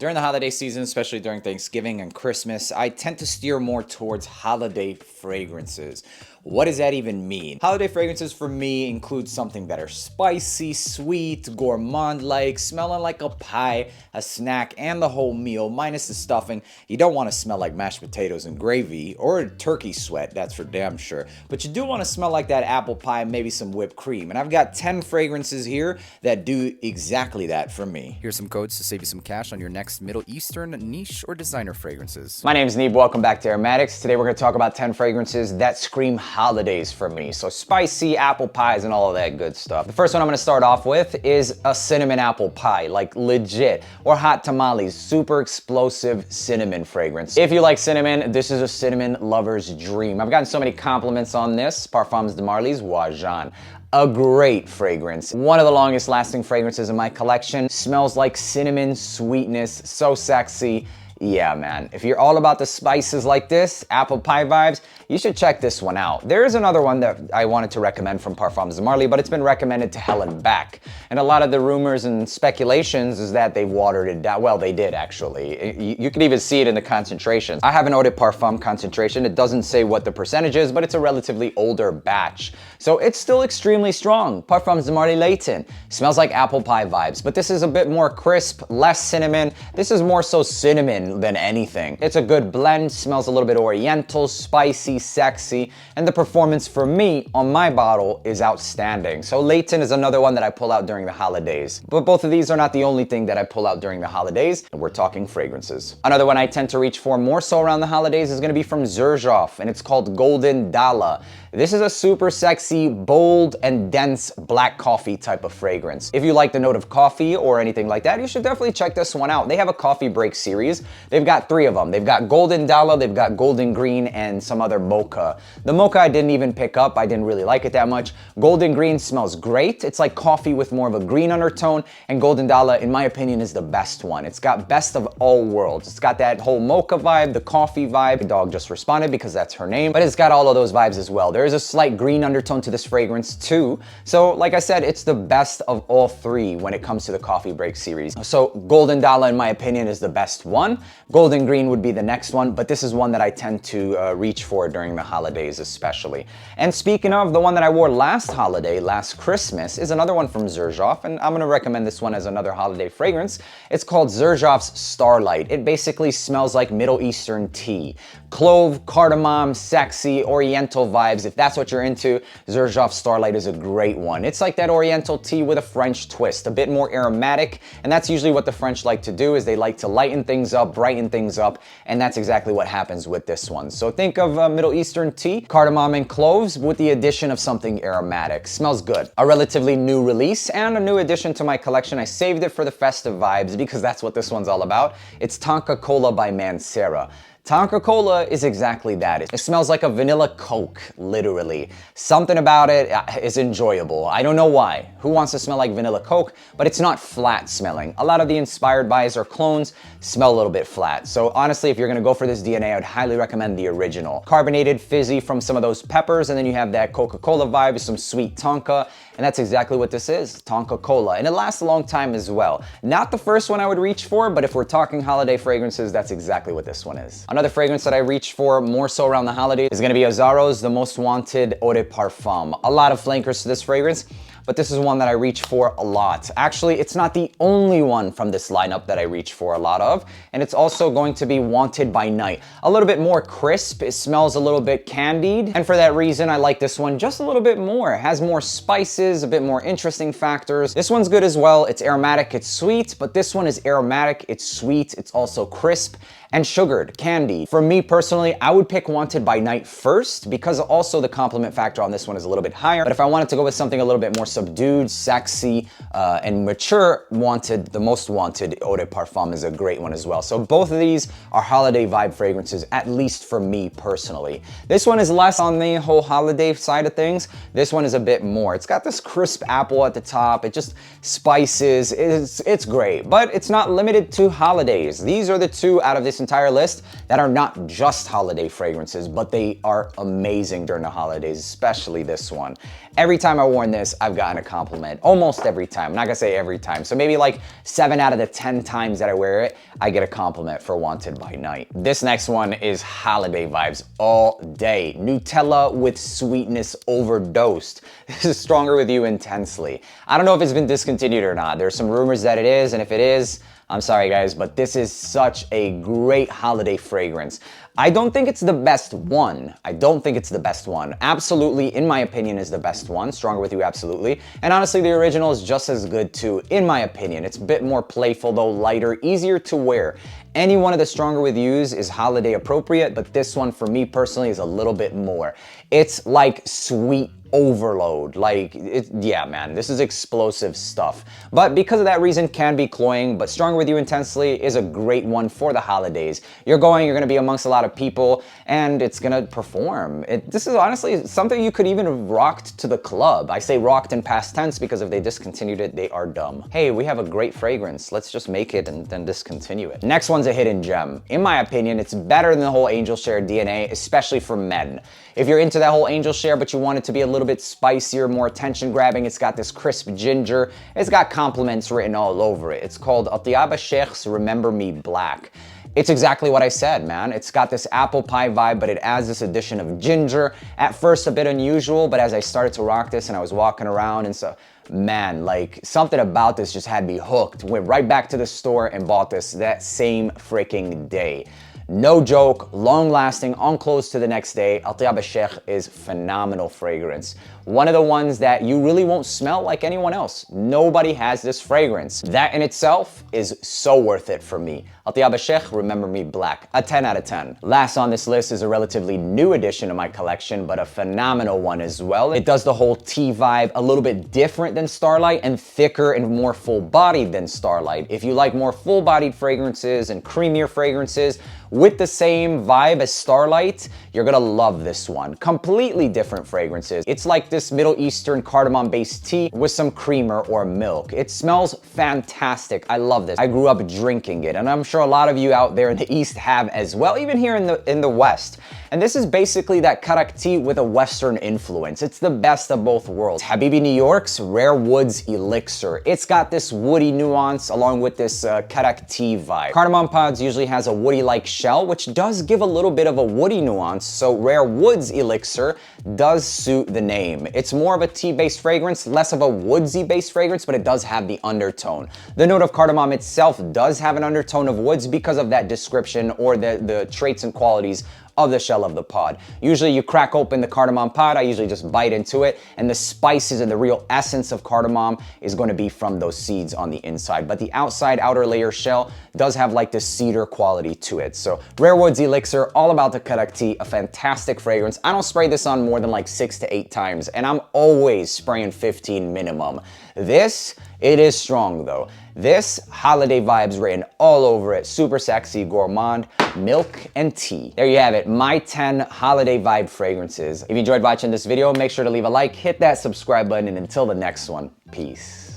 During the holiday season, especially during Thanksgiving and Christmas, I tend to steer more towards holiday fragrances. What does that even mean? Holiday fragrances for me include something that are spicy, sweet, gourmand-like, smelling like a pie, a snack, and the whole meal, minus the stuffing. You don't want to smell like mashed potatoes and gravy, or turkey sweat, that's for damn sure. But you do want to smell like that apple pie, maybe some whipped cream. And I've got 10 fragrances here that do exactly that for me. Here's some codes to save you some cash on your next Middle Eastern, niche, or designer fragrances. My name is Neeb, welcome back to AROMATIX. Today we're going to talk about 10 fragrances that scream holidays for me. So spicy apple pies and all of that good stuff. The first one I'm going to start off with is a cinnamon apple pie, like legit, or hot tamales, super explosive cinnamon fragrance. If you like cinnamon, this is a cinnamon lover's dream. I've gotten so many compliments on this. Parfums de Marley's Wajan. A great fragrance. One of the longest lasting fragrances in my collection. Smells like cinnamon sweetness, so sexy. Yeah, man, if you're all about the spices like this, apple pie vibes, you should check this one out. There is another one that I wanted to recommend from Parfums de Marley, but it's been recommended to hell and back. And a lot of the rumors and speculations is that they watered it down. Well, they did actually. You can even see it in the concentrations. I have an eau de parfum concentration. It doesn't say what the percentage is, but it's a relatively older batch. So it's still extremely strong. Parfums de Marley Latent. Smells like apple pie vibes, but this is a bit more crisp, less cinnamon. This is more so cinnamon than anything. It's a good blend, smells a little bit oriental, spicy, sexy, and the performance for me on my bottle is outstanding. So Latent is another one that I pull out during the holidays. But both of these are not the only thing that I pull out during the holidays, and we're talking fragrances. Another one I tend to reach for more so around the holidays is gonna be from Zerof, and it's called Golden Dallah. This is a super sexy, bold, and dense black coffee type of fragrance. If you like the note of coffee or anything like that, you should definitely check this one out. They have a coffee break series. They've got 3 of them. They've got Golden Dallah, they've got Golden Green, and some other mocha. The mocha I didn't even pick up. I didn't really like it that much. Golden Green smells great. It's like coffee with more of a green undertone, and Golden Dallah, in my opinion, is the best one. It's got best of all worlds. It's got that whole mocha vibe, the coffee vibe. The dog just responded because that's her name, but it's got all of those vibes as well. There is a slight green undertone to this fragrance too. So like I said, it's the best of all 3 when it comes to the coffee break series. So Golden Dallah, in my opinion, is the best one. Golden Green would be the next one, but this is one that I tend to reach for during the holidays especially. And speaking of, the one that I wore last holiday, last Christmas, is another one from Zerof, and I'm gonna recommend this one as another holiday fragrance. It's called Zerof's Starlight. It basically smells like Middle Eastern tea. Clove, cardamom, sexy, oriental vibes. If that's what you're into, Zerof Starlight is a great one. It's like that oriental tea with a French twist, a bit more aromatic, and that's usually what the French like to do, is they like to lighten things up, brighten things up, and that's exactly what happens with this one. So think of Middle Eastern tea, cardamom and cloves with the addition of something aromatic. Smells good. A relatively new release and a new addition to my collection. I saved it for the festive vibes because that's what this one's all about. It's Tonka Cola by Mancera. Tonka Cola is exactly that. It smells like a vanilla Coke, literally. Something about it is enjoyable. I don't know why. Who wants to smell like vanilla Coke? But it's not flat smelling. A lot of the inspired buys or clones smell a little bit flat. So honestly, if you're gonna go for this DNA, I would highly recommend the original. Carbonated, fizzy from some of those peppers, and then you have that Coca-Cola vibe, some sweet Tonka, and that's exactly what this is, Tonka Cola. And it lasts a long time as well. Not the first one I would reach for, but if we're talking holiday fragrances, that's exactly what this one is. Another fragrance that I reach for more so around the holidays is gonna be Aaro's The Most Wanted Eau de Parfum. A lot of flankers to this fragrance, but this is one that I reach for a lot. Actually, it's not the only one from this lineup that I reach for a lot of, and it's also going to be Wanted by Night. A little bit more crisp, it smells a little bit candied, and for that reason, I like this one just a little bit more. It has more spices, a bit more interesting factors. This one's good as well. It's aromatic, it's sweet, but this one is aromatic, it's sweet, it's also crisp, and sugared, candy. For me personally, I would pick Wanted by Night first because also the compliment factor on this one is a little bit higher. But if I wanted to go with something a little bit more subdued, sexy, and mature, The Most Wanted Eau de Parfum is a great one as well. So both of these are holiday vibe fragrances, at least for me personally. This one is less on the whole holiday side of things. This one is a bit more. It's got this crisp apple at the top. It just spices. It's great, but it's not limited to holidays. These are the 2 out of this entire list that are not just holiday fragrances, but they are amazing during the holidays, especially this one. Every time I've worn this, I've got gotten a compliment almost every time. I'm not gonna say every time. So maybe like 7 out of the 10 times that I wear it, I get a compliment for Wanted by Night. This next one is holiday vibes all day. Nutella with sweetness overdosed. This is Stronger With You Intensely. I don't know if it's been discontinued or not. There's some rumors that it is, and if it is, I'm sorry guys, but this is such a great holiday fragrance. I don't think it's the best one. I don't think it's the best one. Absolutely, in my opinion, is the best one. Stronger With You, absolutely. And honestly, the original is just as good too, in my opinion. It's a bit more playful though, lighter, easier to wear. Any one of the Stronger With Yous is holiday appropriate, but this one for me personally is a little bit more. It's like sweet overload. Like, yeah, man, this is explosive stuff. But because of that reason, can be cloying, but Stronger With You Intensely is a great one for the holidays. You're gonna be amongst a lot of people, and it's gonna perform. This is honestly something you could even have rocked to the club. I say rocked in past tense because if they discontinued it, they are dumb. Hey, we have a great fragrance. Let's just make it and then discontinue it. Next one's a hidden gem. In my opinion, it's better than the whole Angel Share DNA, especially for men. If you're into that whole Angel Share, but you want it to be a little bit spicier, more attention grabbing, it's got this crisp ginger. It's got compliments written all over it. It's called Atyaba Sheikh's Remember Me Black. It's exactly what I said, man. It's got this apple pie vibe, but it adds this addition of ginger. At first, a bit unusual, but as I started to rock this and I was walking around and so, man, like something about this just had me hooked. Went right back to the store and bought this that same freaking day. No joke, long lasting, on clothes to the next day. Atyaba Sheikh is phenomenal fragrance. One of the ones that you really won't smell like anyone else. Nobody has this fragrance. That in itself is so worth it for me. Atyaba Sheikh, Remember Me Black, a 10 out of 10. Last on this list is a relatively new addition to my collection, but a phenomenal one as well. It does the whole tea vibe, a little bit different than Starlight and thicker and more full-bodied than Starlight. If you like more full-bodied fragrances and creamier fragrances with the same vibe as Starlight, you're gonna love this one. Completely different fragrances. It's like this Middle Eastern cardamom-based tea with some creamer or milk. It smells fantastic. I love this. I grew up drinking it, and I'm sure a lot of you out there in the East have as well, even here in the West. And this is basically that karak tea with a Western influence. It's the best of both worlds. Habibi New York's Rare Woods Elixir. It's got this woody nuance along with this karak tea vibe. Cardamom pods usually has a woody-like shell, which does give a little bit of a woody nuance, so Rare Woods Elixir does suit the name. It's more of a tea-based fragrance, less of a woodsy-based fragrance, but it does have the undertone. The note of cardamom itself does have an undertone of woods because of that description or the traits and qualities of the shell of the pod. Usually you crack open the cardamom pod, I usually just bite into it, and the spices and the real essence of cardamom is going to be from those seeds on the inside. But the outer layer shell does have like the cedar quality to it. So Rare Woods Elixir, all about the karak tea, a fantastic fragrance. I don't spray this on more than like 6 to 8 times, and I'm always spraying 15 minimum. This, it is strong though. This, holiday vibes written all over it. Super sexy, gourmand, milk, and tea. There you have it, my 10 holiday vibe fragrances. If you enjoyed watching this video, make sure to leave a like, hit that subscribe button, and until the next one, peace.